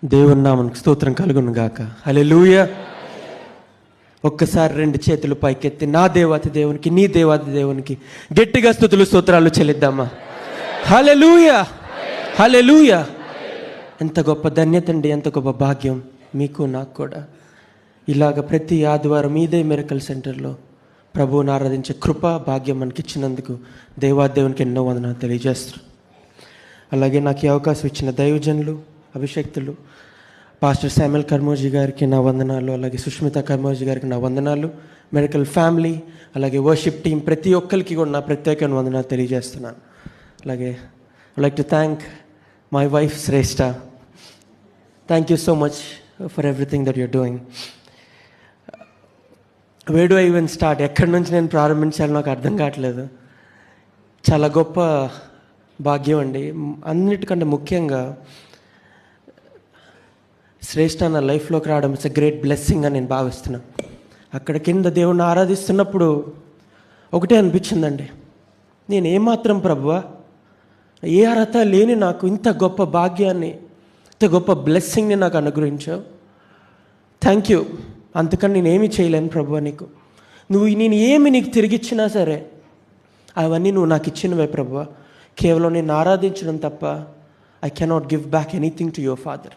దేవుని నామమునకు స్తోత్రం కలుగును గాక. హల్లెలూయా. ఒక్కసారి రెండు చేతులు పైకెత్తి నా దేవాతి దేవునికి, నీ దేవాతి దేవునికి గట్టిగా స్తుతులు స్తోత్రాలు చెల్లిద్దామా. హల్లెలూయా, హల్లెలూయా. ఎంత గొప్ప ధన్యత అండి, ఎంత గొప్ప భాగ్యం మీకు నాకు కూడా. ఇలాగ ప్రతి ఆదివారం ఇదే మిరకల్ సెంటర్లో ప్రభువుని ఆరాధించే కృప భాగ్యం మనకి ఇచ్చినందుకు దేవాదేవునికి ఎన్నో వందనాలు తెలియజేస్తారు. అలాగే నాకు ఈ అవకాశం ఇచ్చిన దైవజనులు, అభిషక్తులు, పాస్టర్ శామ్యుల్ కర్మోజీ గారికి నా వందనాలు, అలాగే సుష్మిత కర్మోజీ గారికి నా వందనాలు, మిరకల్ ఫ్యామిలీ, అలాగే వర్షిప్ టీం, ప్రతి ఒక్కరికి కూడా నా ప్రత్యేకమైన వందనాలు తెలియజేస్తున్నాను. అలాగే I like to thank my wife Shreshta. Thank you so much for everything that you're doing. Where do I even start? ఎక్కడి నుంచి నేను ప్రారంభించాలో నాకు అర్థం కావట్లేదు. చాలా గొప్ప భాగ్యం అండి. అన్నిటికంటే ముఖ్యంగా శ్రేష్ఠ నా లైఫ్లోకి రావడం ఇట్స్ ఎ గ్రేట్ బ్లెస్సింగ్ అని నేను భావిస్తున్నాను. అక్కడ కింద దేవుణ్ణి ఆరాధిస్తున్నప్పుడు ఒకటే అనిపించిందండి, నేను ఏమాత్రం ప్రభువా, ఏ అర్హత లేని నాకు ఇంత గొప్ప భాగ్యాన్ని, ఇంత గొప్ప బ్లెస్సింగ్ని నాకు అనుగ్రహించావు. Thank you. అందుకని నేనేమి చేయలేను ప్రభువా. నేను ఏమి నీకు తిరిగిచ్చినా సరే అవన్నీ నువ్వు నాకు ఇచ్చినవే ప్రభువా. కేవలం నేను ఆరాధించడం తప్ప I cannot give back anything to your father.